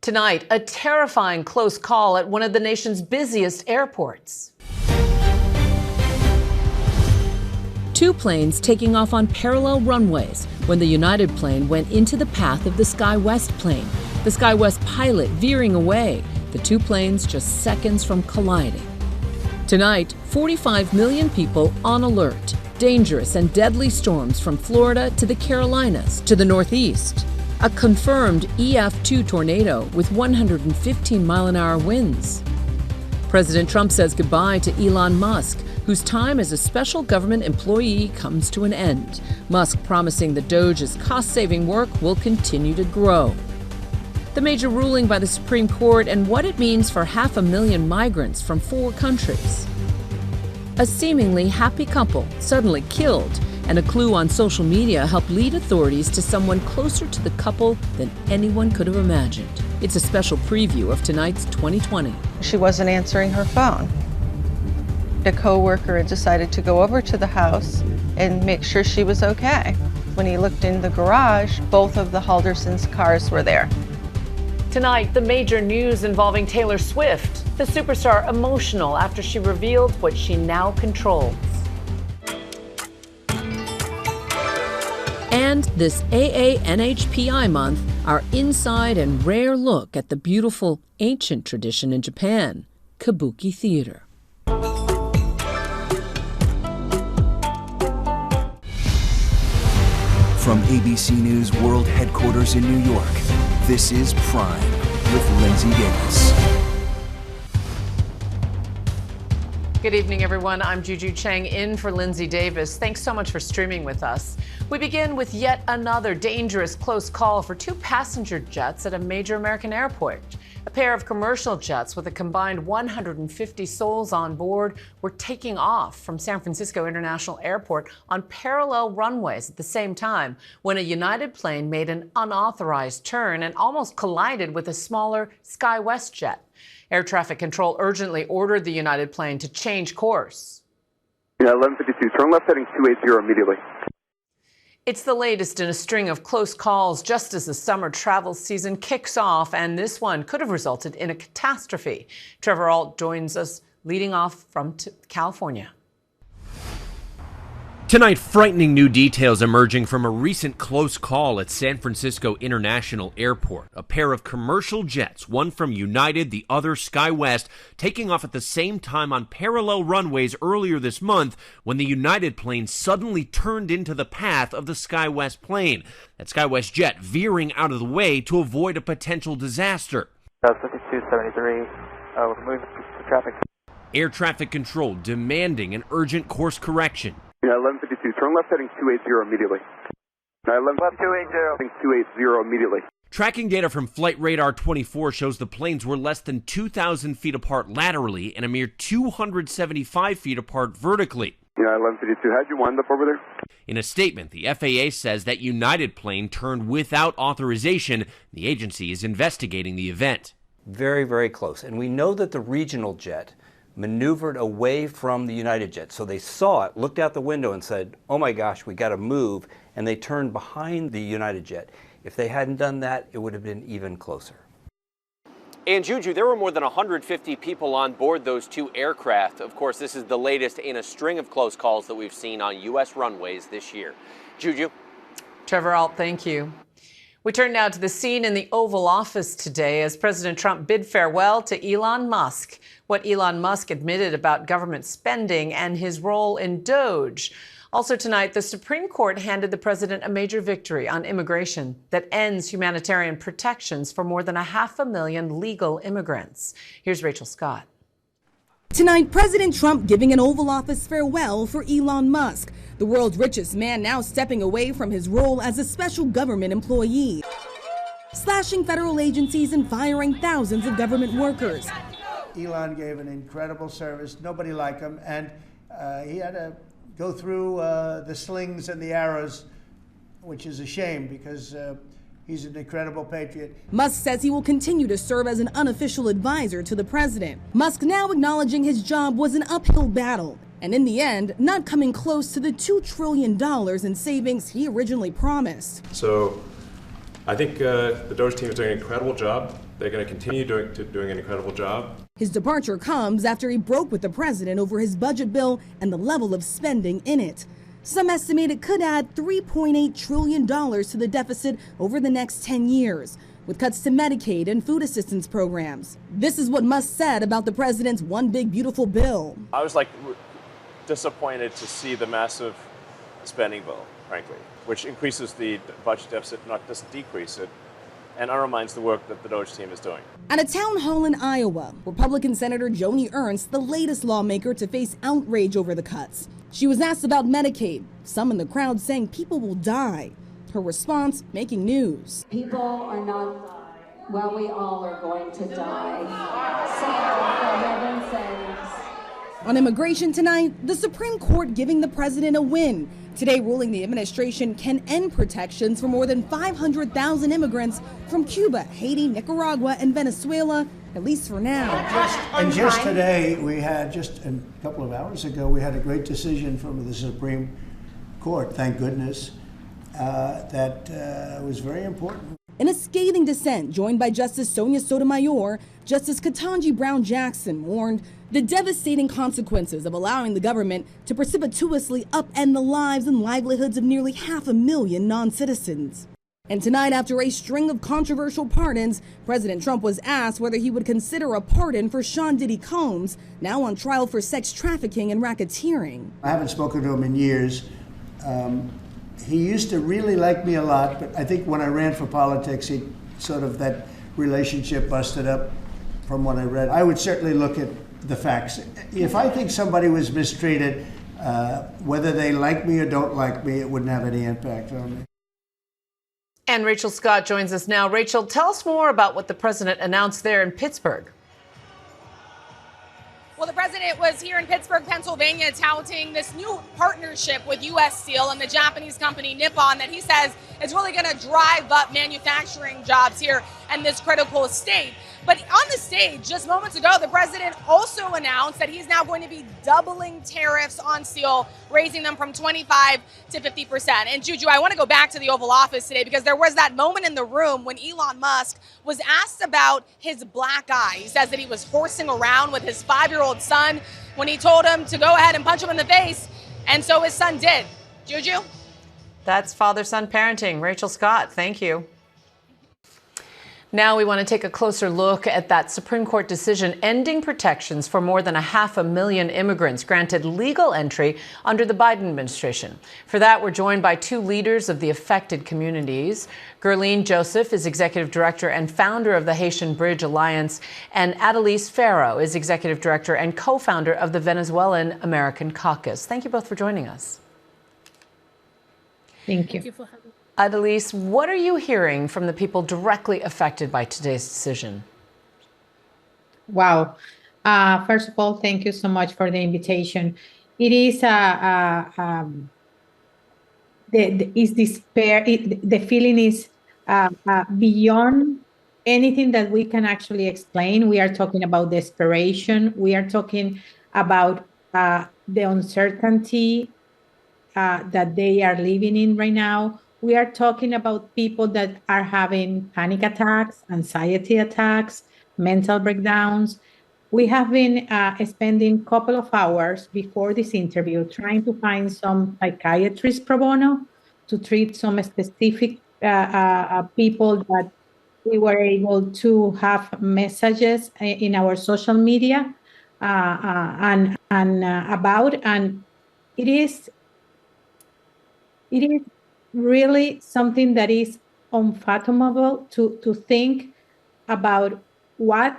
Tonight, a terrifying close call at one of the nation's busiest airports. Two planes taking off on parallel runways when the United plane went into the path of the SkyWest plane. The SkyWest pilot veering away, the two planes just seconds from colliding. Tonight, 45 million people on alert. Dangerous and deadly storms from Florida to the Carolinas to the Northeast. A confirmed EF2 tornado with 115-mile-an-hour winds. President Trump says goodbye to Elon Musk, whose time as a special government employee comes to an end. Musk promising the Doge's cost-saving work will continue to grow. The major ruling by the Supreme Court and what it means for 500,000 migrants from 4 countries. A seemingly happy couple suddenly killed, and a clue on social media helped lead authorities to someone closer to the couple than anyone could have imagined. It's a special preview of tonight's 2020. She wasn't answering her phone. A co-worker had decided to go over to the house and make sure she was okay. When he looked in the garage, both of the Haldersons' cars were there. Tonight, the major news involving Taylor Swift, the superstar emotional after she revealed what she now controls. And this AANHPI month, our inside and rare look at the beautiful ancient tradition in Japan, Kabuki Theater. From ABC News World Headquarters in New York, this is Prime with Linsey Davis. Good evening, everyone. I'm Juju Chang in for Linsey Davis. Thanks so much for streaming with us. We begin with yet another dangerous close call for 2 passenger jets at a major American airport. A pair of commercial jets with a combined 150 souls on board were taking off from San Francisco International Airport on parallel runways at the same time when a United plane made an unauthorized turn and almost collided with a smaller SkyWest jet. Air traffic control urgently ordered the United plane to change course. 1152, turn left heading 280 immediately. It's the latest in a string of close calls just as the summer travel season kicks off, and this one could have resulted in a catastrophe. Trevor Ault joins us leading off from California. Tonight, frightening new details emerging from a recent close call at San Francisco International Airport. A pair of commercial jets, one from United, the other SkyWest, taking off at the same time on parallel runways earlier this month when the United plane suddenly turned into the path of the SkyWest plane. That SkyWest jet veering out of the way to avoid a potential disaster. 5273, we're moving to traffic. Air traffic control demanding an urgent course correction. 1152, turn left heading 280 immediately. 1152, heading 280 immediately. Tracking data from Flight Radar 24 shows the planes were less than 2,000 feet apart laterally and a mere 275 feet apart vertically. 1152, how'd you wind up over there? In a statement, the FAA says that United plane turned without authorization. The agency is investigating the event. Very, very close. And we know that the regional jet maneuvered away from the United jet. So they saw it, looked out the window and said, oh my gosh, we got to move. And they turned behind the United jet. If they hadn't done that, it would have been even closer. And Juju, there were more than 150 people on board those 2 aircraft. Of course, this is the latest in a string of close calls that we've seen on U.S. runways this year. Juju. Trevor Ault, thank you. We turn now to the scene in the Oval Office today as President Trump bid farewell to Elon Musk. What Elon Musk admitted about government spending and his role in Doge. Also tonight, the Supreme Court handed the president a major victory on immigration that ends humanitarian protections for more than 500,000 legal immigrants. Here's Rachel Scott. Tonight, President Trump giving an Oval Office farewell for Elon Musk, the world's richest man now stepping away from his role as a special government employee, slashing federal agencies and firing thousands of government workers. Elon gave an incredible service, nobody like him, and he had to go through the slings and the arrows, which is a shame because he's an incredible patriot. Musk says he will continue to serve as an unofficial advisor to the president. Musk now acknowledging his job was an uphill battle, and in the end, not coming close to the $2 trillion in savings he originally promised. So I think the Doge team is doing an incredible job. They're going to continue doing an incredible job. His departure comes after he broke with the president over his budget bill and the level of spending in it. Some estimate it could add $3.8 trillion to the deficit over the next 10 years, with cuts to Medicaid and food assistance programs. This is what Musk said about the president's one big beautiful bill. I was disappointed to see the massive spending bill, frankly, which increases the budget deficit, not just decrease it, and undermines the work that the Doge team is doing. At a town hall in Iowa, Republican Senator Joni Ernst, the latest lawmaker to face outrage over the cuts. She was asked about Medicaid, some in the crowd saying people will die. Her response making news. People are not, well, we all are going to die. So, for heaven's sakes. On immigration tonight, the Supreme Court giving the president a win. Today ruling the administration can end protections for more than 500,000 immigrants from Cuba, Haiti, Nicaragua, and Venezuela, at least for now. Just today, we had, just a couple of hours ago, we had a great decision from the Supreme Court, thank goodness, that was very important. In a scathing dissent joined by Justice Sonia Sotomayor, Justice Ketanji Brown Jackson warned the devastating consequences of allowing the government to precipitously upend the lives and livelihoods of nearly 500,000 non-citizens. And tonight, after a string of controversial pardons, President Trump was asked whether he would consider a pardon for Sean Diddy Combs, now on trial for sex trafficking and racketeering. I haven't spoken to him in years. He used to really like me a lot, but I think when I ran for politics, he sort of, that relationship busted up from what I read. I would certainly look at the facts. If I think somebody was mistreated, whether they like me or don't like me, it wouldn't have any impact on me. And Rachel Scott joins us now. Rachel, tell us more about what the president announced there in Pittsburgh. Well, the president was here in Pittsburgh, Pennsylvania, touting this new partnership with U.S. Steel and the Japanese company Nippon that he says is really going to drive up manufacturing jobs here in this critical state. But on the stage just moments ago, the president also announced that he's now going to be doubling tariffs on steel, raising them from 25 to 50%. And Juju, I want to go back to the Oval Office today because there was that moment in the room when Elon Musk was asked about his black eye. He says that he was horsing around with his 5-year-old son when he told him to go ahead and punch him in the face. And so his son did. Juju? That's father-son parenting. Rachel Scott, thank you. Now we want to take a closer look at that Supreme Court decision ending protections for more than 500,000 immigrants granted legal entry under the Biden administration. For that, we're joined by two leaders of the affected communities. Guerline Joseph is executive director and founder of the Haitian Bridge Alliance, and Adelise Farrow is executive director and co-founder of the Venezuelan American Caucus. Thank you both for joining us. Thank you. Thank you for having me. Adelise, what are you hearing from the people directly affected by today's decision? Wow. First of all, thank you so much for the invitation. It is is despair. The feeling is beyond anything that we can actually explain. We are talking about desperation. We are talking about the uncertainty that they are living in right now. We are talking about people that are having panic attacks, anxiety attacks, mental breakdowns. We have been spending a couple of hours before this interview trying to find some psychiatrists pro bono to treat some specific people that we were able to have messages in our social media and it is really something that is unfathomable to think about why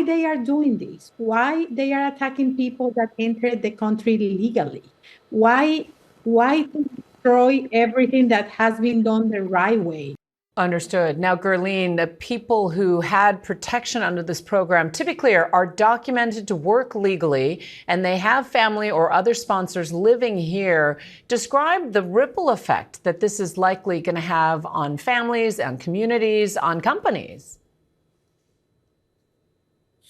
they are doing this, why they are attacking people that entered the country legally, why to destroy everything that has been done the right way. Understood. Now, Guerline, the people who had protection under this program, to be clear, are documented to work legally, and they have family or other sponsors living here. Describe the ripple effect that this is likely going to have on families, on communities, on companies.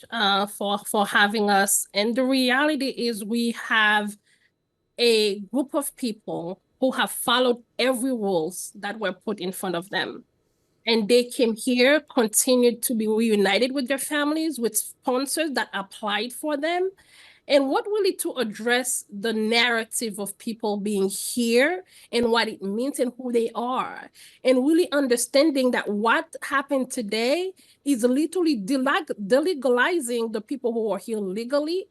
For having us. And the reality is we have a group of people who have followed every rules that were put in front of them. and they came here, continued to be reunited with their families, with sponsors that applied for them. And what really to address the narrative of people being here and what it means and who they are. And really understanding that what happened today is literally delegalizing the people who are here legally,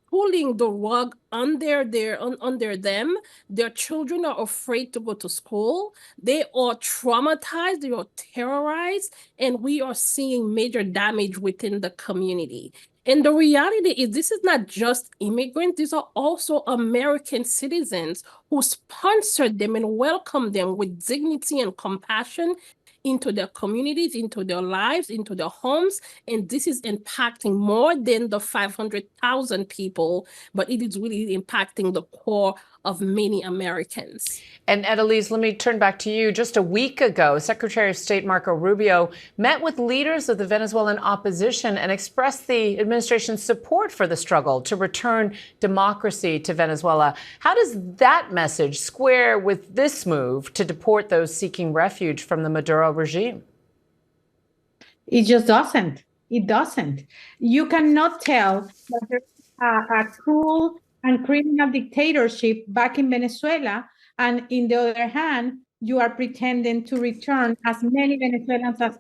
pulling the rug under them. Their children are afraid to go to school. They are traumatized, they are terrorized, and we are seeing major damage within the community. And the reality is this is not just immigrants, these are also American citizens who sponsored them and welcomed them with dignity and compassion into their communities, into their lives, into their homes. And this is impacting more than the 500,000 people, but it is really impacting the core of many Americans. And Edelise, let me turn back to you. Just a week ago, Secretary of State Marco Rubio met with leaders of the Venezuelan opposition and expressed the administration's support for the struggle to return democracy to Venezuela. How does that message square with this move to deport those seeking refuge from the Maduro regime? It just doesn't. It doesn't. You cannot tell that there's a cruel and criminal dictatorship back in Venezuela, and in the other hand, you are pretending to return as many Venezuelans as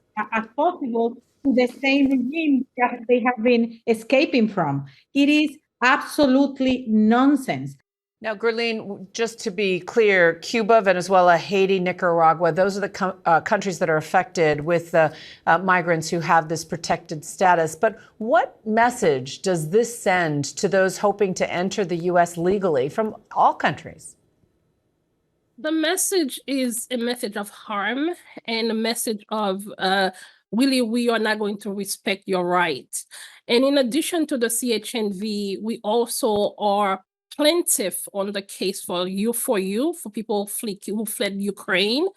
possible to the same regime that they have been escaping from. It is absolutely nonsense. Now, Gurleen, just to be clear, Cuba, Venezuela, Haiti, Nicaragua, those are the countries that are affected with the migrants who have this protected status. But what message does this send to those hoping to enter the U.S. legally from all countries? The message is a message of harm and a message of really, we are not going to respect your rights. And in addition to the CHNV, we also are plaintiff on the case for people who fled Ukraine,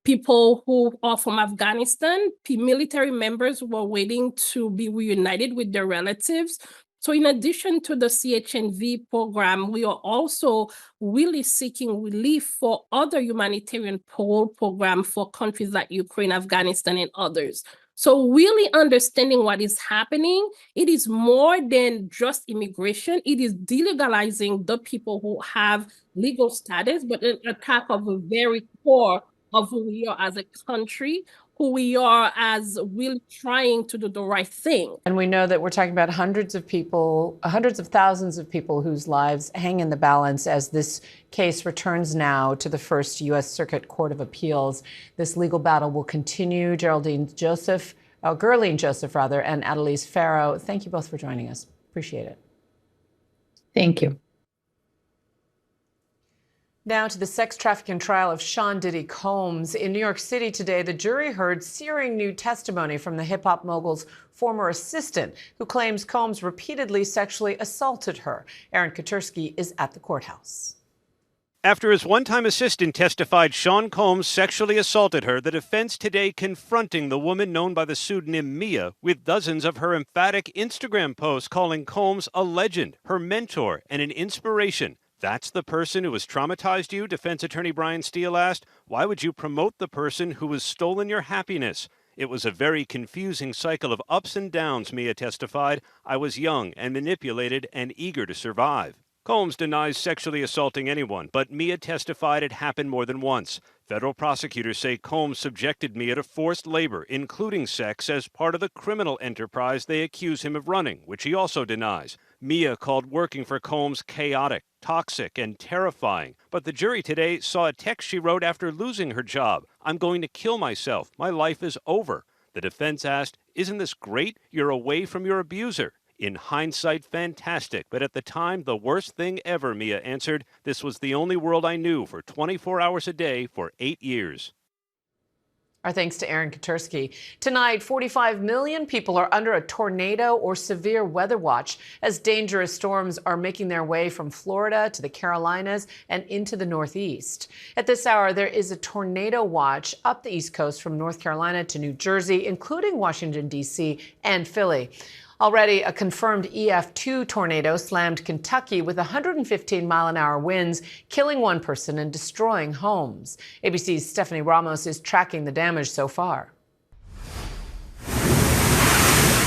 people who are from Afghanistan, military members who are waiting to be reunited with their relatives. So in addition to the CHNV program, we are also really seeking relief for other humanitarian parole programs for countries like Ukraine, Afghanistan, and others. So really understanding what is happening, it is more than just immigration. It is delegalizing the people who have legal status, but an attack of the very core of who we are as a country, who we are as really trying to do the right thing. And we know that we're talking about hundreds of thousands of people whose lives hang in the balance as this case returns now to the First U.S. Circuit Court of Appeals. This legal battle will continue. Gurleen Joseph, and Adelise Farrow, thank you both for joining us. Appreciate it. Thank you. Now to the sex trafficking trial of Sean Diddy Combs. In New York City today, the jury heard searing new testimony from the hip-hop mogul's former assistant, who claims Combs repeatedly sexually assaulted her. Aaron Katersky is at the courthouse. After his one-time assistant testified Sean Combs sexually assaulted her, the defense today confronting the woman known by the pseudonym Mia with dozens of her emphatic Instagram posts calling Combs a legend, her mentor, and an inspiration. That's the person who has traumatized you, defense attorney Brian Steele asked. Why would you promote the person who has stolen your happiness? It was a very confusing cycle of ups and downs, Mia testified. I was young and manipulated and eager to survive. Combs denies sexually assaulting anyone, but Mia testified it happened more than once. Federal prosecutors say Combs subjected Mia to forced labor, including sex, as part of the criminal enterprise they accuse him of running, which he also denies. Mia called working for Combs chaotic, toxic, and terrifying. But the jury today saw a text she wrote after losing her job. I'm going to kill myself. My life is over. The defense asked, isn't this great? You're away from your abuser. In hindsight, fantastic, but at the time, the worst thing ever, Mia answered. This was the only world I knew for 24 hours a day for 8 years. Our thanks to Aaron Katersky. Tonight, 45 million people are under a tornado or severe weather watch as dangerous storms are making their way from Florida to the Carolinas and into the Northeast. At this hour, there is a tornado watch up the East Coast from North Carolina to New Jersey, including Washington, D.C. and Philly. Already, a confirmed EF2 tornado slammed Kentucky with 115-mile-an-hour winds, killing one person and destroying homes. ABC's Stephanie Ramos is tracking the damage so far.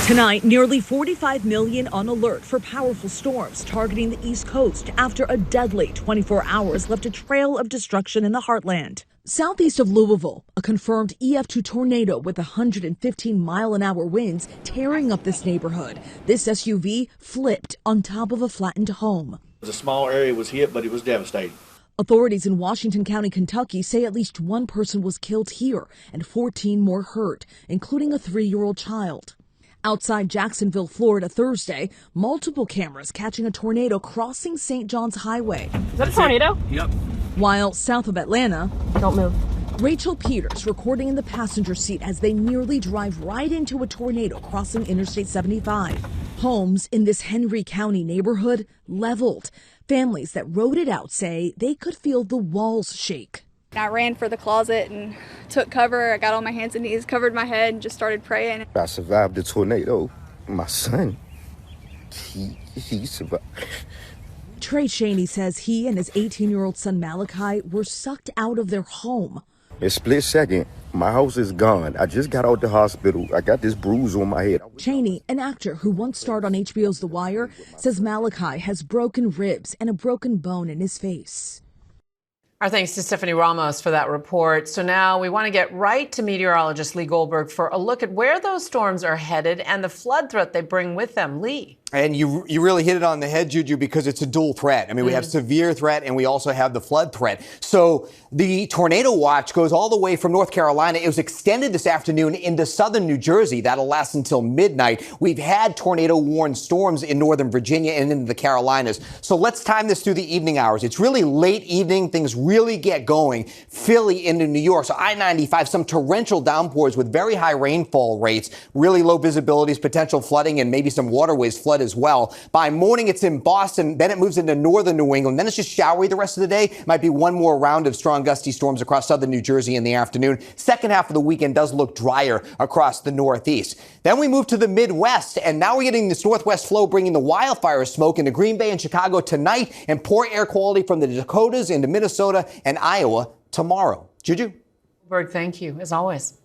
Tonight, nearly 45 million on alert for powerful storms targeting the East Coast after a deadly 24 hours left a trail of destruction in the heartland. Southeast of Louisville, a confirmed EF2 tornado with 115-mile-an-hour winds tearing up this neighborhood. This SUV flipped on top of a flattened home. A small area was hit, but it was devastating. Authorities in Washington County, Kentucky say at least one person was killed here and 14 more hurt, including a 3-year-old child. Outside Jacksonville, Florida, Thursday, multiple cameras catching a tornado crossing St. John's Highway. Is that a tornado? Yep. While south of Atlanta, don't move. Rachel Peters recording in the passenger seat as they nearly drive right into a tornado crossing Interstate 75. Homes in this Henry County neighborhood leveled. Families that rode it out say they could feel the walls shake. I ran for the closet and took cover. I got on my hands and knees, covered my head, and just started praying. I survived the tornado. My son, he survived. Trey Cheney says he and his 18-year-old son Malachi were sucked out of their home. In a split second, my house is gone. I just got out the hospital. I got this bruise on my head. Cheney, an actor who once starred on HBO's The Wire, says Malachi has broken ribs and a broken bone in his face. Our thanks to Stephanie Ramos for that report. So now we want to get right to meteorologist Lee Goldberg for a look at where those storms are headed and the flood threat they bring with them. Lee. And you really hit it on the head, Juju, because it's a dual threat. I mean, we have severe threat and we also have the flood threat. So the tornado watch goes all the way from North Carolina. It was extended this afternoon into southern New Jersey. That'll last until midnight. We've had tornado-warned storms in northern Virginia and into the Carolinas. So let's time this through the evening hours. It's really late evening. Things really get going. Philly into New York. So I-95, some torrential downpours with very high rainfall rates, really low visibilities, potential flooding, and maybe some waterways flood as well. By morning, it's in Boston. Then it moves into northern New England. Then it's just showery the rest of the day. Might be one more round of strong gusty storms across southern New Jersey in the afternoon. Second half of the weekend does look drier across the Northeast. Then we move to the Midwest, and now we're getting this northwest flow bringing the wildfire smoke into Green Bay and Chicago tonight, and poor air quality from the Dakotas into Minnesota and Iowa tomorrow. Juju? Goldberg, thank you, as always.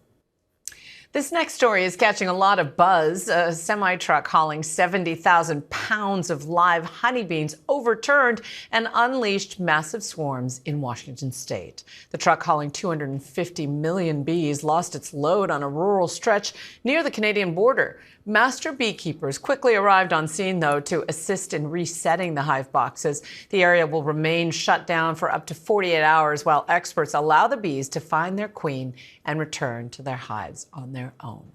This next story is catching a lot of buzz. A semi-truck hauling 70,000 pounds of live honeybees overturned and unleashed massive swarms in Washington state. The truck hauling 250 million bees lost its load on a rural stretch near the Canadian border. Master beekeepers quickly arrived on scene, though, to assist in resetting the hive boxes. The area will remain shut down for up to 48 hours while experts allow the bees to find their queen and return to their hives on their own.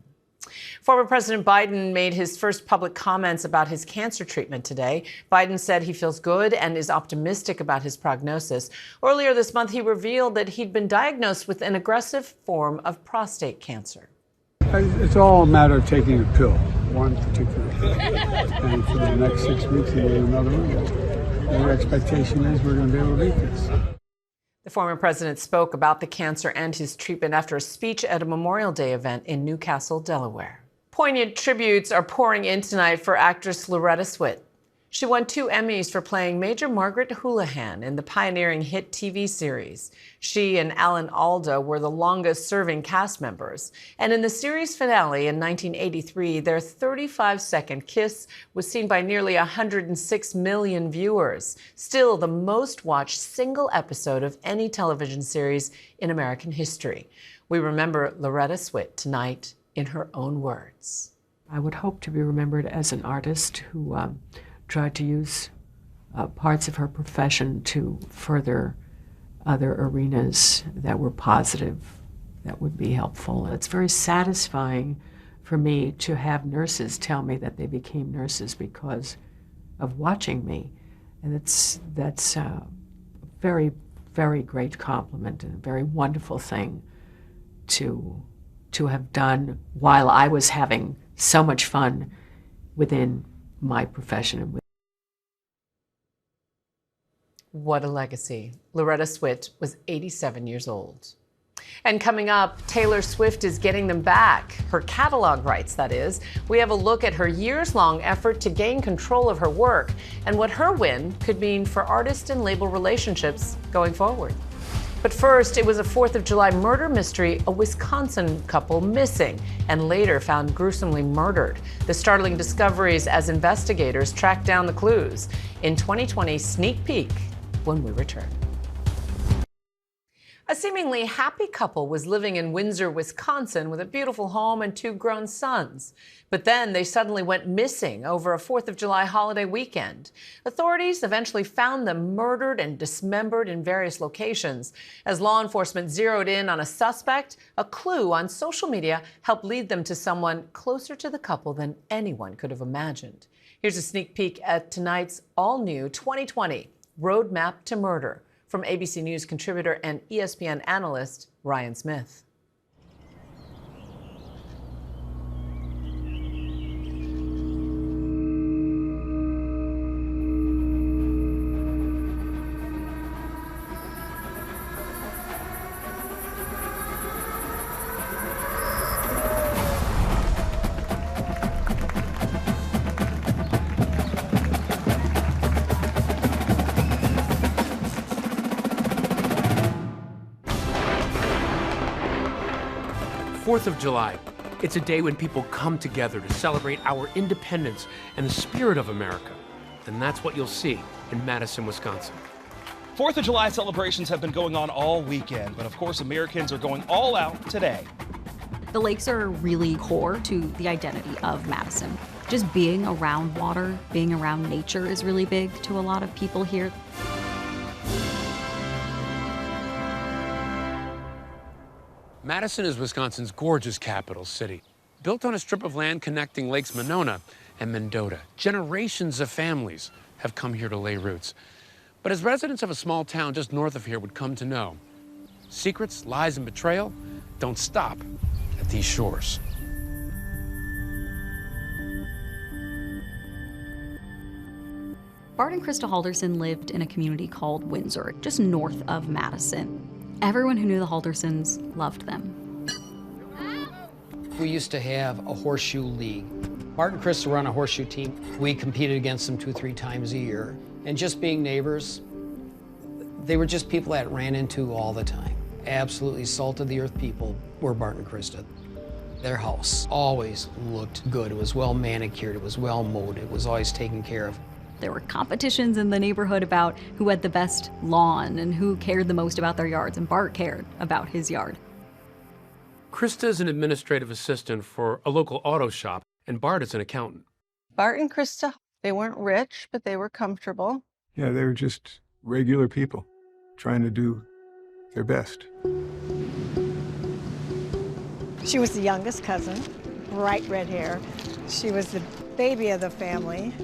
Former President Biden made his first public comments about his cancer treatment today. Biden said he feels good and is optimistic about his prognosis. Earlier this month, he revealed that he'd been diagnosed with an aggressive form of prostate cancer. It's all a matter of taking a pill, one particular pill. And for the next 6 weeks, and then another one. The expectation is we're going to be able to beat this. The former president spoke about the cancer and his treatment after a speech at a Memorial Day event in Newcastle, Delaware. Poignant tributes are pouring in tonight for actress Loretta Swit. She won 2 Emmys for playing Major Margaret Houlihan in the pioneering hit TV series. She and Alan Alda were the longest-serving cast members. And in the series finale in 1983, their 35-second kiss was seen by nearly 106 million viewers, still the most-watched single episode of any television series in American history. We remember Loretta Swit tonight in her own words. I would hope to be remembered as an artist who tried to use parts of her profession to further other arenas that were positive, that would be helpful. It's very satisfying for me to have nurses tell me that they became nurses because of watching me. And that's a very, very great compliment and a very wonderful thing to have done while I was having so much fun within my profession. What a legacy. Loretta Swit was 87 years old. And coming up, Taylor Swift is getting them back. Her catalog rights, that is. We have a look at her years-long effort to gain control of her work and what her win could mean for artist and label relationships going forward. But first, it was a 4th of July murder mystery, a Wisconsin couple missing and later found gruesomely murdered. The startling discoveries as investigators tracked down the clues. In 2020 Sneak Peek when we return. A seemingly happy couple was living in Windsor, Wisconsin with a beautiful home and 2 grown sons. But then they suddenly went missing over a 4th of July holiday weekend. Authorities eventually found them murdered and dismembered in various locations. As law enforcement zeroed in on a suspect, a clue on social media helped lead them to someone closer to the couple than anyone could have imagined. Here's a sneak peek at tonight's all-new 2020 Roadmap to Murder from ABC News contributor and ESPN analyst Ryan Smith. Of July. It's a day when people come together to celebrate our independence and the spirit of America. And that's what you'll see in Madison, Wisconsin. 4th of July celebrations have been going on all weekend, but of course Americans are going all out today. The lakes are really core to the identity of Madison. Just being around water, being around nature is really big to a lot of people here. Madison is Wisconsin's gorgeous capital city. Built on a strip of land connecting Lakes Monona and Mendota, generations of families have come here to lay roots. But as residents of a small town just north of here would come to know, secrets, lies, and betrayal don't stop at these shores. Bart and Krista Halderson lived in a community called Windsor, just north of Madison. Everyone who knew the Haldersons loved them. We used to have a horseshoe league. Bart and Krista were on a horseshoe team. We competed against them 2-3 times a year. And just being neighbors, they were just people that ran into all the time. Absolutely salt of the earth people were Bart and Krista. Their house always looked good. It was well manicured, it was well mowed, it was always taken care of. There were competitions in the neighborhood about who had the best lawn and who cared the most about their yards, and Bart cared about his yard. Krista is an administrative assistant for a local auto shop, and Bart is an accountant. Bart and Krista, they weren't rich, but they were comfortable. Yeah, they were just regular people trying to do their best. She was the youngest cousin, bright red hair. She was the baby of the family.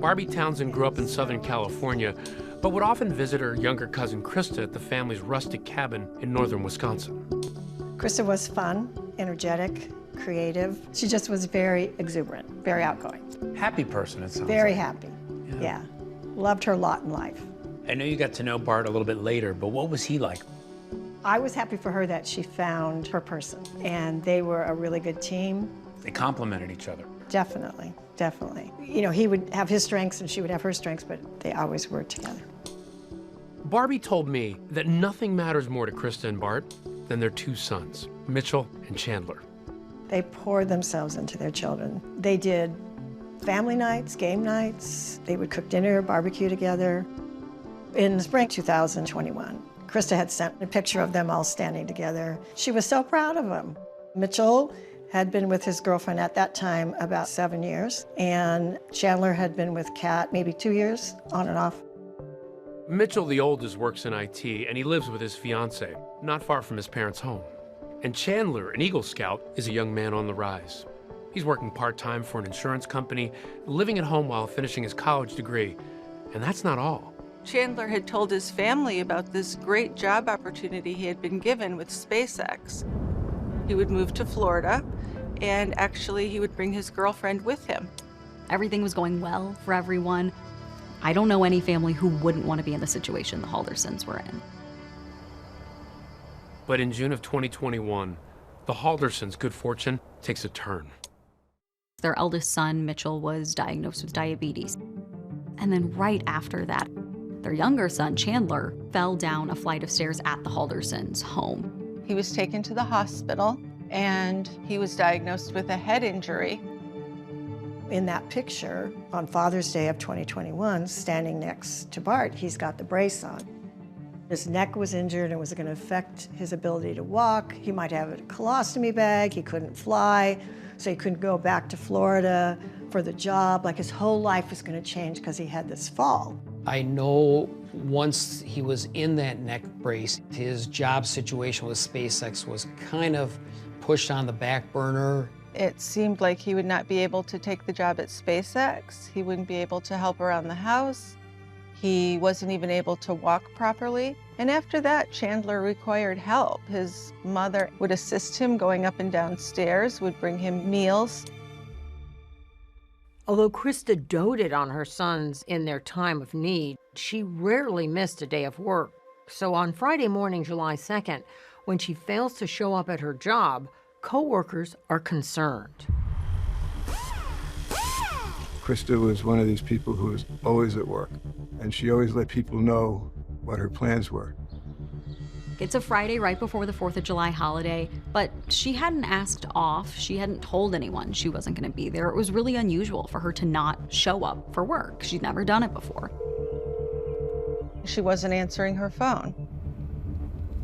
Barbie Townsend grew up in Southern California, but would often visit her younger cousin Krista at the family's rustic cabin in northern Wisconsin. Krista was fun, energetic, creative. She just was very exuberant, very outgoing. Happy person, it sounds Very like. happy, yeah. Loved her lot in life. I know you got to know Bart a little bit later, but what was he like? I was happy for her that she found her person, and they were a really good team. They complemented each other. Definitely, definitely. You know, he would have his strengths and she would have her strengths, but they always worked together. Barbie told me that nothing matters more to Krista and Bart than their 2 sons, Mitchell and Chandler. They poured themselves into their children. They did family nights, game nights. They would cook dinner, barbecue together. In spring 2021, Krista had sent a picture of them all standing together. She was so proud of them. Mitchell had been with his girlfriend at that time about 7 years, and Chandler had been with Kat maybe 2 years, on and off. Mitchell, the oldest, works in IT, and he lives with his fiancée, not far from his parents' home. And Chandler, an Eagle Scout, is a young man on the rise. He's working part-time for an insurance company, living at home while finishing his college degree. And that's not all. Chandler had told his family about this great job opportunity he had been given with SpaceX. He would move to Florida, and actually he would bring his girlfriend with him. Everything was going well for everyone. I don't know any family who wouldn't want to be in the situation the Haldersons were in. But in June of 2021, the Haldersons' good fortune takes a turn. Their eldest son, Mitchell, was diagnosed with diabetes. And then right after that, Their younger son, Chandler, fell down a flight of stairs at the Haldersons' home. He was taken to the hospital and he was diagnosed with a head injury. In that picture, on Father's Day of 2021, standing next to Bart, he's got the brace on. His neck was injured and was going to affect his ability to walk. He might have a colostomy bag, he couldn't fly, so he couldn't go back to Florida for the job. Like his whole life was going to change because he had this fall. I know once he was in that neck brace, his job situation with SpaceX was kind of pushed on the back burner. It seemed like he would not be able to take the job at SpaceX. He wouldn't be able to help around the house. He wasn't even able to walk properly. And after that, Chandler required help. His mother would assist him going up and down stairs, would bring him meals. Although Krista doted on her sons in their time of need, she rarely missed a day of work. So on Friday morning, July 2nd, when she fails to show up at her job, co-workers are concerned. Krista was one of these people who was always at work, and she always let people know what her plans were. It's a Friday right before the 4th of July holiday, but she hadn't asked off. She hadn't told anyone she wasn't going to be there. It was really unusual for her to not show up for work. She'd never done it before. She wasn't answering her phone.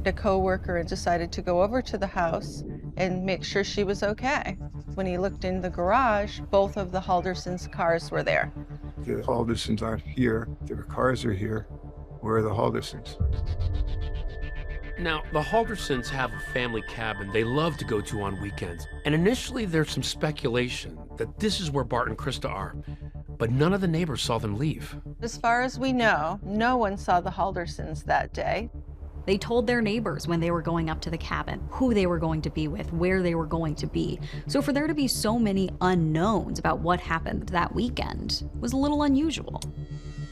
A co-worker decided to go over to the house and make sure she was okay. When he looked in the garage, both of the Haldersons' cars were there. The Haldersons aren't here. Their cars are here. Where are the Haldersons? Now, the Haldersons have a family cabin they love to go to on weekends. And initially, there's some speculation that this is where Bart and Krista are. But none of the neighbors saw them leave. As far as we know, no one saw the Haldersons that day. They told their neighbors when they were going up to the cabin, who they were going to be with, where they were going to be. So for there to be so many unknowns about what happened that weekend was a little unusual.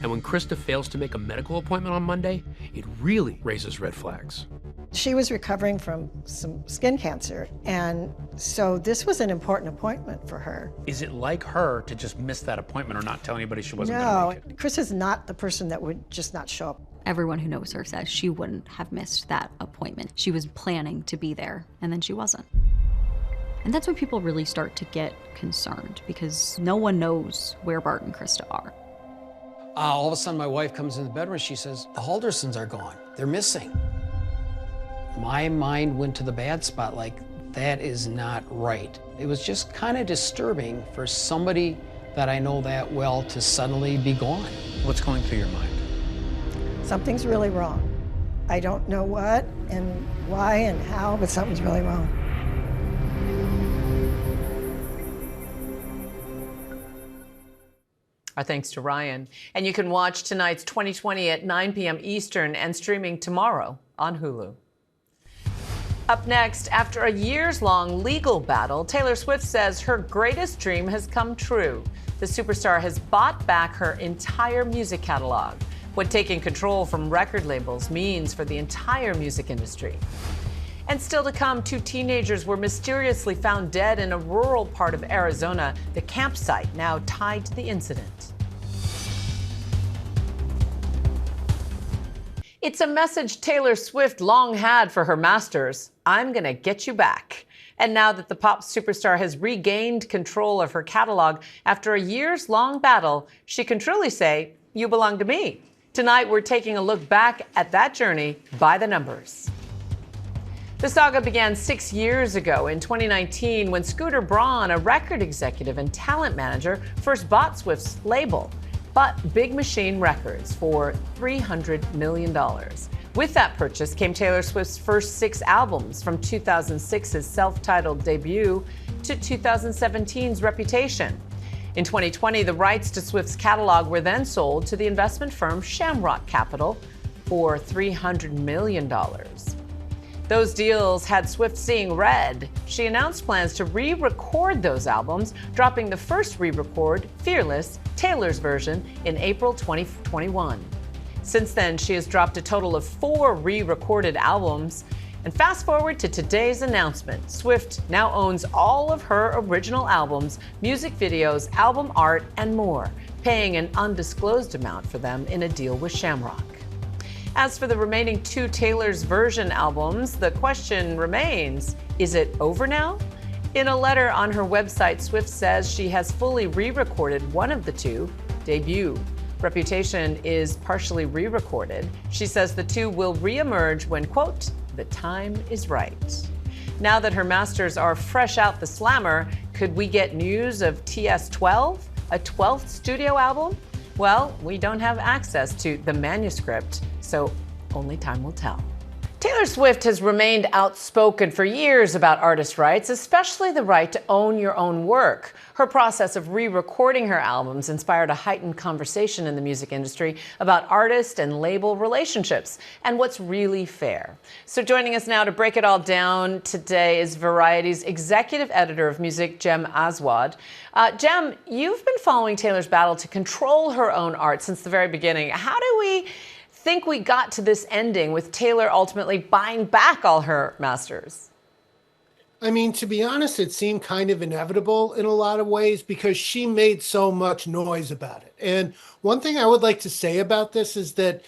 And when Krista fails to make a medical appointment on Monday, it really raises red flags. She was recovering from some skin cancer, and so this was an important appointment for her. Is it like her to just miss that appointment or not tell anybody she wasn't going to make it? No, Chris is not the person that would just not show up. Everyone who knows her says she wouldn't have missed that appointment. She was planning to be there, and then she wasn't. And that's when people really start to get concerned, because no one knows where Bart and Krista are. All of a sudden, my wife comes in the bedroom, she says, the Haldersons are gone. They're missing. My mind went to the bad spot, like, that is not right. It was just kind of disturbing for somebody that I know that well to suddenly be gone. What's going through your mind? Something's really wrong. I don't know what and why and how, but something's really wrong. Our thanks to Ryan. And you can watch tonight's 2020 at 9 p.m. Eastern and streaming tomorrow on Hulu. Up next, after a years-long legal battle, Taylor Swift says her greatest dream has come true. The superstar has bought back her entire music catalog. What taking control from record labels means for the entire music industry. And still to come, 2 teenagers were mysteriously found dead in a rural part of Arizona, the campsite now tied to the incident. It's a message Taylor Swift long had for her masters. I'm gonna get you back. And now that the pop superstar has regained control of her catalog after a years-long battle, she can truly say, you belong to me. Tonight, we're taking a look back at that journey by the numbers. The saga began 6 years ago in 2019 when Scooter Braun, a record executive and talent manager, first bought Swift's label, but Big Machine Records, for $300 million. With that purchase came Taylor Swift's first 6 albums, from 2006's self-titled debut to 2017's Reputation. In 2020, the rights to Swift's catalog were then sold to the investment firm Shamrock Capital for $300 million. Those deals had Swift seeing red. She announced plans to re-record those albums, dropping the first re-record, Fearless, Taylor's version, in April 2021. Since then, she has dropped a total of 4 re-recorded albums. And fast forward to today's announcement, Swift now owns all of her original albums, music videos, album art, and more, paying an undisclosed amount for them in a deal with Shamrock. As for the remaining 2 Taylor's version albums, the question remains, is it over now? In a letter on her website, Swift says she has fully re-recorded one of the 2, Debut. Reputation is partially re-recorded. She says the 2 will re-emerge when, quote, the time is right. Now that her masters are fresh out the slammer, could we get news of TS12, a 12th studio album? Well, we don't have access to the manuscript, so only time will tell. Taylor Swift has remained outspoken for years about artist rights, especially the right to own your own work. Her process of re-recording her albums inspired a heightened conversation in the music industry about artist and label relationships and what's really fair. So joining us now to break it all down today is Variety's executive editor of music, Jem Aswad. Jem, you've been following Taylor's battle to control her own art since the very beginning. How do we think we got to this ending with Taylor ultimately buying back all her masters? I mean, to be honest, it seemed kind of inevitable in a lot of ways because she made so much noise about it. And one thing I would like to say about this is that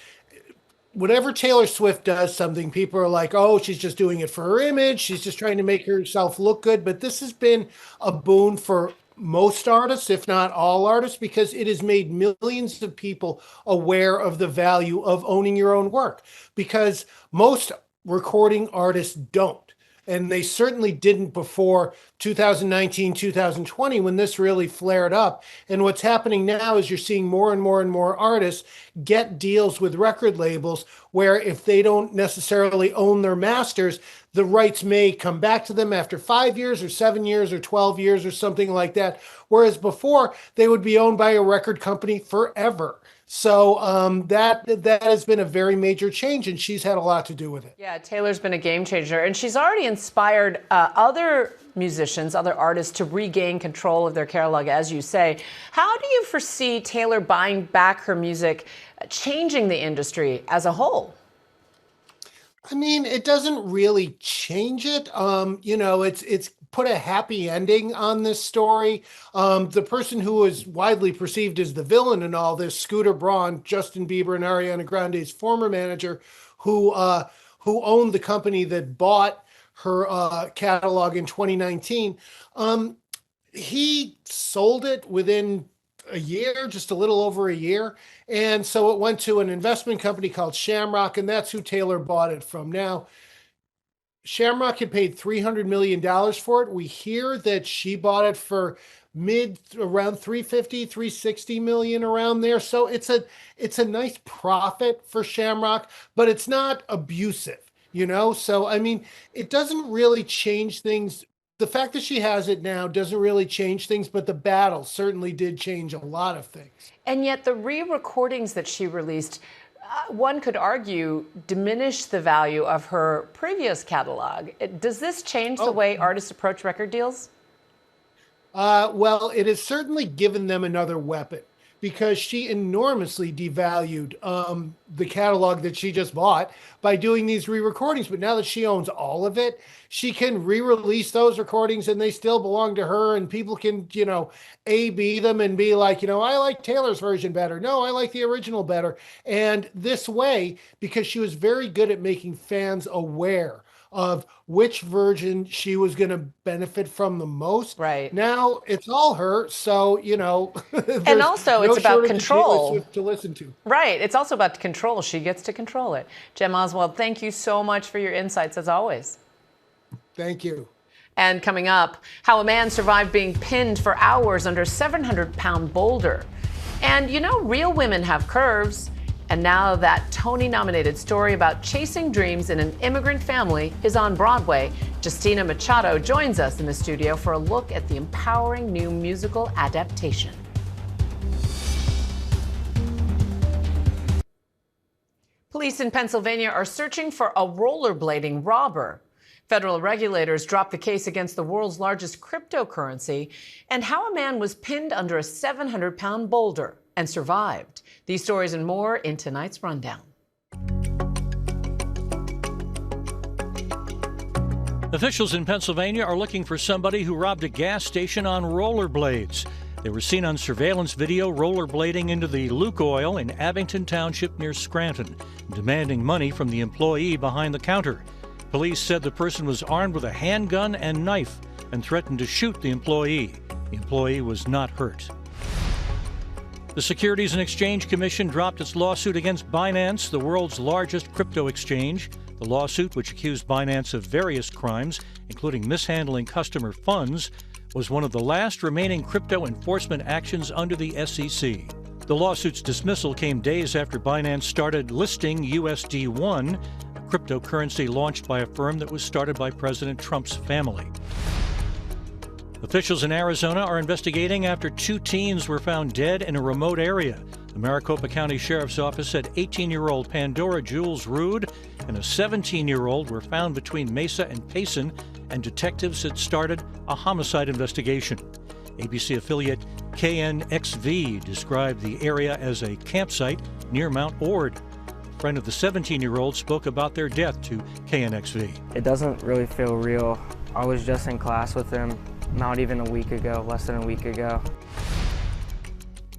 whenever Taylor Swift does something, people are like, oh, she's just doing it for her image. She's just trying to make herself look good. But this has been a boon for most artists, if not all artists, because it has made millions of people aware of the value of owning your own work, because most recording artists don't. And they certainly didn't before 2019, 2020, when this really flared up. And what's happening now is you're seeing more and more and more artists get deals with record labels where if they don't necessarily own their masters, the rights may come back to them after 5 years or 7 years or 12 years or something like that. Whereas before, they would be owned by a record company forever. So that has been a very major change, and she's had a lot to do with it. Yeah, Taylor's been a game changer, and she's already inspired other musicians, other artists to regain control of their catalog, as you say. How do you foresee Taylor buying back her music changing the industry as a whole? I mean, it doesn't really change it. It's put a happy ending on this story. The person who is widely perceived as the villain in all this, Scooter Braun, Justin Bieber and Ariana Grande's former manager, who owned the company that bought her catalog in 2019, he sold it within a year, just a little over a year. And so it went to an investment company called Shamrock, and that's who Taylor bought it from. Now, Shamrock had paid $300 million for it. We hear that she bought it for around 350, 360 million, around there. So it's a nice profit for Shamrock, but it's not abusive, So, I mean, it doesn't really change things. The fact that she has it now doesn't really change things, but the battle certainly did change a lot of things. And yet the re-recordings that she released, one could argue, diminish the value of her previous catalog. Does this change the way artists approach record deals? Well, it has certainly given them another weapon, because she enormously devalued the catalog that she just bought by doing these re-recordings. But now that she owns all of it, she can re-release those recordings and they still belong to her, and people can, A/B them and be like, I like Taylor's version better. No, I like the original better. And this way, because she was very good at making fans aware of which version she was going to benefit from the most. Right. Now it's all her. So, and also it's about control to listen to. Right. It's also about control. She gets to control it. Jem Oswald, thank you so much for your insights as always. Thank you. And coming up, how a man survived being pinned for hours under a 700-pound boulder. And real women have curves. And now that Tony-nominated story about chasing dreams in an immigrant family is on Broadway. Justina Machado joins us in the studio for a look at the empowering new musical adaptation. Police in Pennsylvania are searching for a rollerblading robber. Federal regulators dropped the case against the world's largest cryptocurrency, and how a man was pinned under a 700-pound boulder and survived. These stories and more in tonight's rundown. Officials in Pennsylvania are looking for somebody who robbed a gas station on rollerblades. They were seen on surveillance video rollerblading into the Luke Oil in Abington Township near Scranton, demanding money from the employee behind the counter. Police said the person was armed with a handgun and knife and threatened to shoot the employee. The employee was not hurt. The Securities and Exchange Commission dropped its lawsuit against Binance, the world's largest crypto exchange. The lawsuit, which accused Binance of various crimes, including mishandling customer funds, was one of the last remaining crypto enforcement actions under the SEC. The lawsuit's dismissal came days after Binance started listing USD1, a cryptocurrency launched by a firm that was started by President Trump's family. Officials in Arizona are investigating after 2 teens were found dead in a remote area. The Maricopa County Sheriff's Office said 18-year-old Pandora Jules Rude and a 17-year-old were found between Mesa and Payson, and detectives had started a homicide investigation. ABC affiliate KNXV described the area as a campsite near Mount Ord. A friend of the 17-year-old spoke about their death to KNXV. It doesn't really feel real. I was just in class with him not even a week ago, less than a week ago.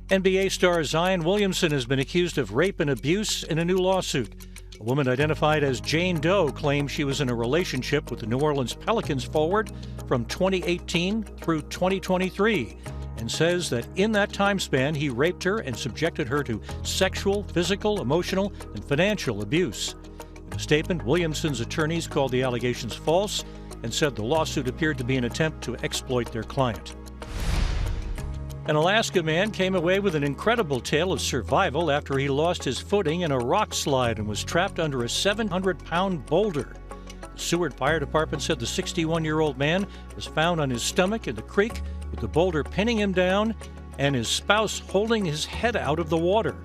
NBA star Zion Williamson has been accused of rape and abuse in a new lawsuit. A woman identified as Jane Doe claims she was in a relationship with the New Orleans Pelicans forward from 2018 through 2023 and says that in that time span he raped her and subjected her to sexual, physical, emotional, and financial abuse. In a statement, Williamson's attorneys called the allegations false and said the lawsuit appeared to be an attempt to exploit their client. An Alaska man came away with an incredible tale of survival after he lost his footing in a rock slide and was trapped under a 700-pound boulder. The Seward Fire Department said the 61-year-old man was found on his stomach in the creek with the boulder pinning him down and his spouse holding his head out of the water.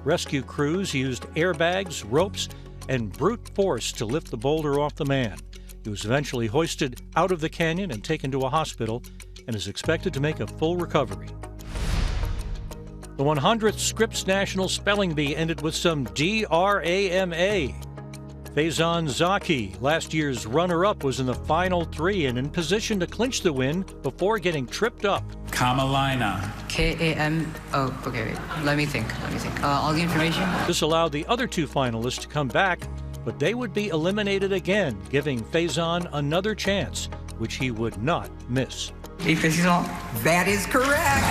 Rescue crews used airbags, ropes, and brute force to lift the boulder off the man. He was eventually hoisted out of the canyon and taken to a hospital and is expected to make a full recovery. The 100th Scripps National Spelling Bee ended with some DRAMA. Faison Zaki, last year's runner-up, was in the final 3 and in position to clinch the win before getting tripped up. Kamalina. Okay, wait. Let me think. All the information? This allowed the other 2 finalists to come back, but they would be eliminated again, giving Faison another chance, which he would not miss. That is correct.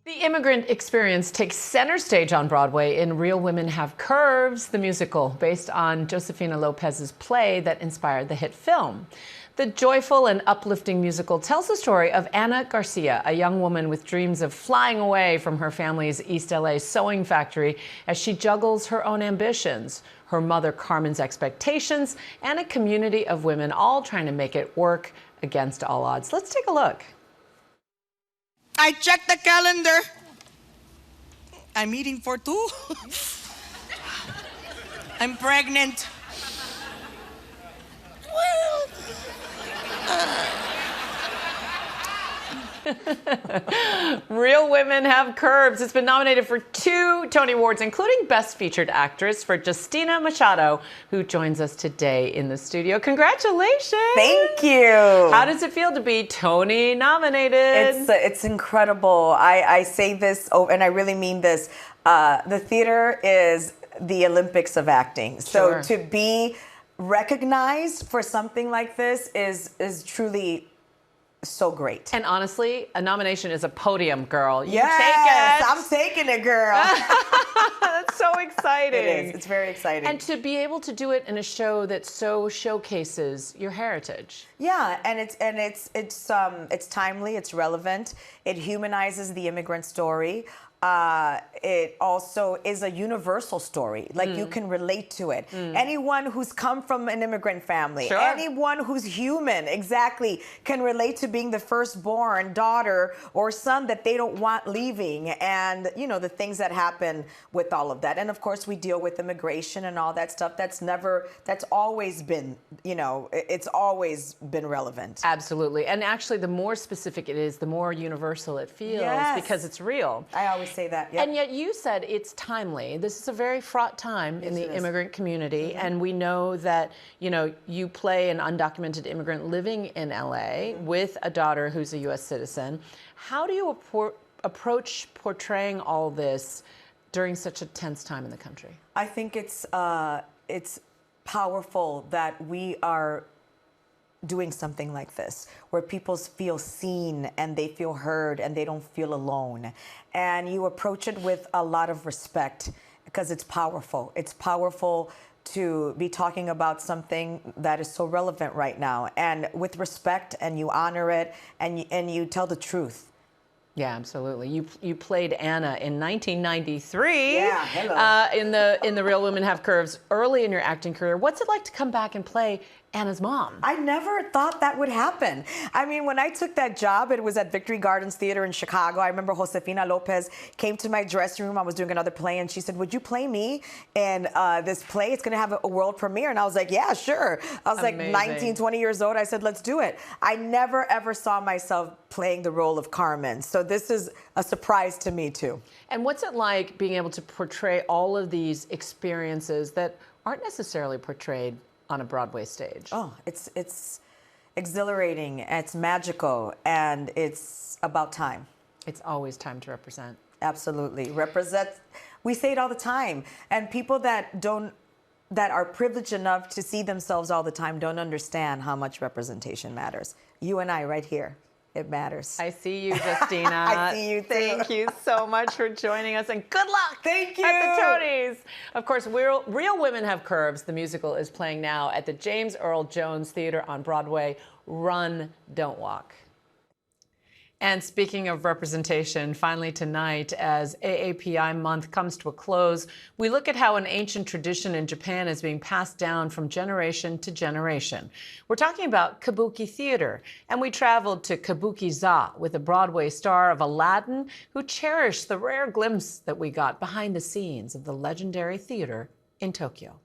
The immigrant experience takes center stage on Broadway in Real Women Have Curves, the musical, based on Josefina Lopez's play that inspired the hit film. The joyful and uplifting musical tells the story of Ana Garcia, a young woman with dreams of flying away from her family's East LA sewing factory as she juggles her own ambitions, her mother Carmen's expectations, and a community of women all trying to make it work against all odds. Let's take a look. I checked the calendar. I'm eating for 2. I'm pregnant. Real Women Have Curves. It's been nominated for 2 Tony Awards, including Best Featured Actress for Justina Machado, who joins us today in the studio. Congratulations! Thank you. How does it feel to be Tony nominated? It's incredible. I say this, and I really mean this. The theater is the Olympics of acting. So to be recognized for something like this is truly so great. And honestly, a nomination is a podium, girl. You yes, take it. I'm taking it, girl. That's so exciting. It is. It's very exciting. And to be able to do it in a show that so showcases your heritage. Yeah, and it's timely, it's relevant, it humanizes the immigrant story. It also is a universal story. Like you can relate to it. Anyone who's come from an immigrant family, anyone who's human, exactly, can relate to being the firstborn daughter or son that they don't want leaving, and you know the things that happen with all of that. And of course, we deal with immigration and all that stuff. That's always been, it's always been relevant. Absolutely. And actually, the more specific it is, the more universal it feels because it's real. I always say that. Yep. And yet you said it's timely. This is a very fraught time in the immigrant community, and we know that, you play an undocumented immigrant living in LA with a daughter who's a U.S. citizen. How do you approach portraying all this during such a tense time in the country? I think it's powerful that we are doing something like this, where people feel seen and they feel heard and they don't feel alone. And you approach it with a lot of respect because it's powerful. It's powerful to be talking about something that is so relevant right now, and with respect, and you honor it, and you tell the truth. Yeah, absolutely. You played Anna in 1993. Yeah, hello. In the Real Women Have Curves early in your acting career. What's it like to come back and play Anna's mom? I never thought that would happen. I mean, when I took that job, it was at Victory Gardens Theater in Chicago. I remember Josefina Lopez came to my dressing room. I was doing another play, and she said, "Would you play me in this play? It's going to have a world premiere." And I was like, "Yeah, sure." I was like 19, 20 years old. I said, "Let's do it." I never, ever saw myself playing the role of Carmen. So this is a surprise to me, too. And what's it like being able to portray all of these experiences that aren't necessarily portrayed on a Broadway stage? Oh, it's exhilarating, it's magical, and it's about time. It's always time to represent. Absolutely. Represent, we say it all the time, and people that are privileged enough to see themselves all the time don't understand how much representation matters. You and I right here. It matters. I see you, Justina. I see you, too. Thank you so much for joining us, and good luck. Thank you. At the Tonys. Of course, Real Women Have Curves, the musical, is playing now at the James Earl Jones Theater on Broadway. Run, don't walk. And speaking of representation, finally tonight, as AAPI month comes to a close, we look at how an ancient tradition in Japan is being passed down from generation to generation. We're talking about Kabuki Theater, and we traveled to Kabuki-za with a Broadway star of Aladdin who cherished the rare glimpse that we got behind the scenes of the legendary theater in Tokyo.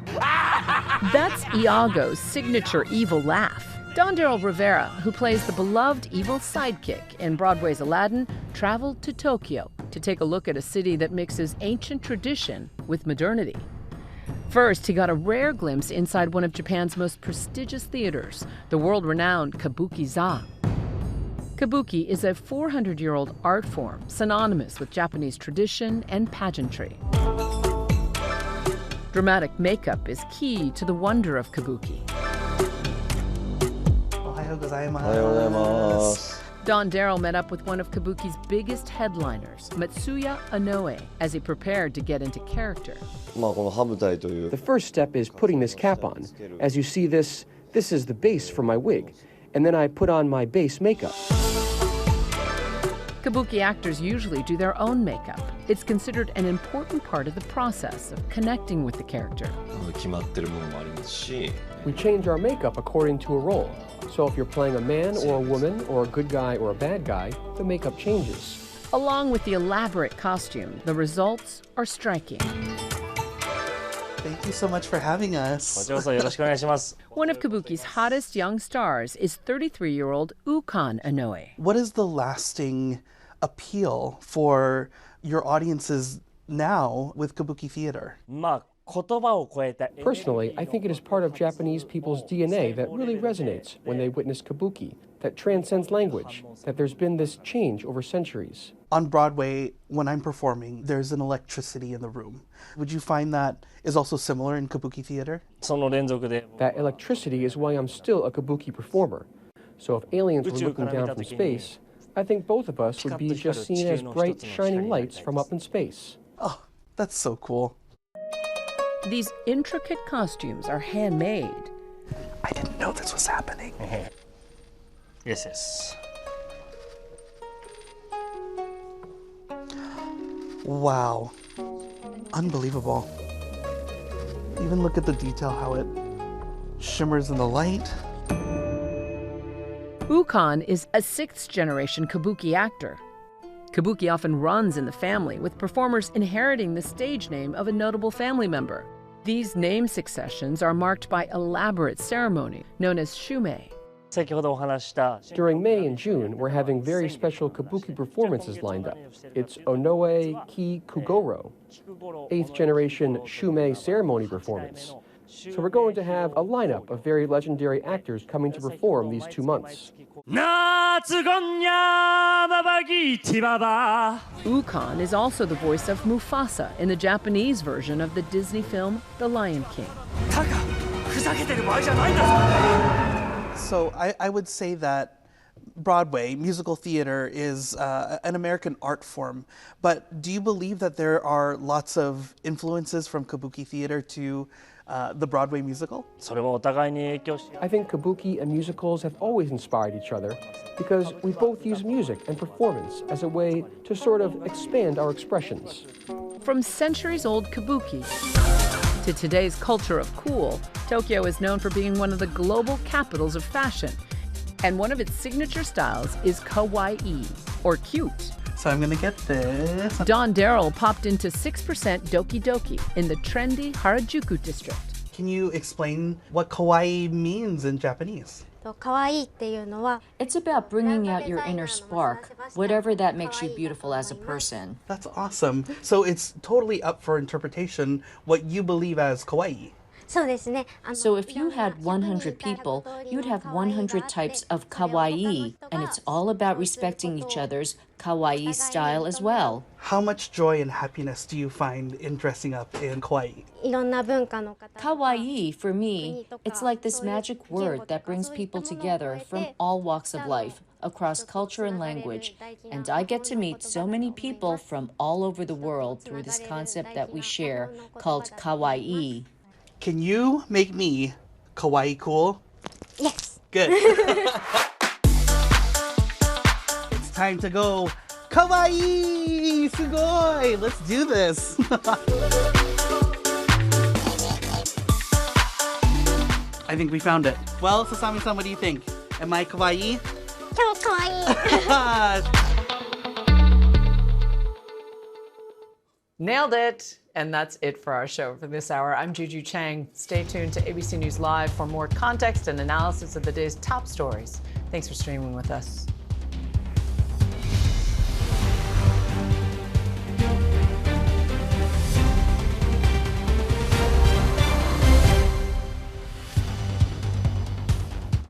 That's Iago's signature evil laugh. Don Darryl Rivera, who plays the beloved evil sidekick in Broadway's Aladdin, traveled to Tokyo to take a look at a city that mixes ancient tradition with modernity. First, he got a rare glimpse inside one of Japan's most prestigious theaters, the world-renowned Kabuki-za. Kabuki is a 400-year-old art form synonymous with Japanese tradition and pageantry. Dramatic makeup is key to the wonder of Kabuki. Don Darryl met up with one of Kabuki's biggest headliners, Matsuya Inoue, as he prepared to get into character. The first step is putting this cap on. As you see, this is the base for my wig, and then I put on my base makeup. Kabuki actors usually do their own makeup. It's considered an important part of the process of connecting with the character. We change our makeup according to a role. So if you're playing a man or a woman or a good guy or a bad guy, the makeup changes. Along with the elaborate costume, the results are striking. Thank you so much for having us. One of Kabuki's hottest young stars is 33-year-old Ukan Inoue. What is the lasting appeal for your audiences now with Kabuki Theater? Personally, I think it is part of Japanese people's DNA that really resonates when they witness Kabuki, that transcends language, that there's been this change over centuries. On Broadway, when I'm performing, there's an electricity in the room. Would you find that is also similar in Kabuki Theater? That electricity is why I'm still a Kabuki performer. So if aliens were looking down from space, I think both of us would be just seen as bright, shining lights from up in space. Oh, that's so cool. These intricate costumes are handmade. I didn't know this was happening. Yes. Wow. Unbelievable. Even look at the detail, how it shimmers in the light. Ukan is a sixth-generation Kabuki actor. Kabuki often runs in the family, with performers inheriting the stage name of a notable family member. These name successions are marked by elaborate ceremony known as shumei. During May and June, we're having very special kabuki performances lined up. It's Onoe Ki Kugoro, 8th generation Shumei ceremony performance. So we're going to have a lineup of very legendary actors coming to perform these 2 months. Ukon is also the voice of Mufasa in the Japanese version of the Disney film The Lion King. So I would say that Broadway, musical theater, is an American art form. But do you believe that there are lots of influences from Kabuki Theater to the Broadway musical? I think kabuki and musicals have always inspired each other because we both use music and performance as a way to sort of expand our expressions. From centuries-old kabuki to today's culture of cool, Tokyo is known for being one of the global capitals of fashion. And one of its signature styles is kawaii, or cute. So I'm gonna get this. Don Darrell popped into 6% Doki Doki in the trendy Harajuku district. Can you explain what kawaii means in Japanese? It's about bringing out your inner spark, whatever that makes you beautiful as a person. That's awesome. So it's totally up for interpretation what you believe as kawaii. So if you had 100 people, you'd have 100 types of kawaii, and it's all about respecting each other's kawaii style as well. How much joy and happiness do you find in dressing up in kawaii? Kawaii, for me, it's like this magic word that brings people together from all walks of life, across culture and language, and I get to meet so many people from all over the world through this concept that we share called kawaii. Can you make me kawaii cool? Yes. Good. It's time to go kawaii! Sugoi! Let's do this. I think we found it. Well, Sasami-san, what do you think? Am I kawaii? Kawaii! Nailed it. And that's it for our show for this hour. I'm Juju Chang. Stay tuned to ABC News Live for more context and analysis of the day's top stories. Thanks for streaming with us.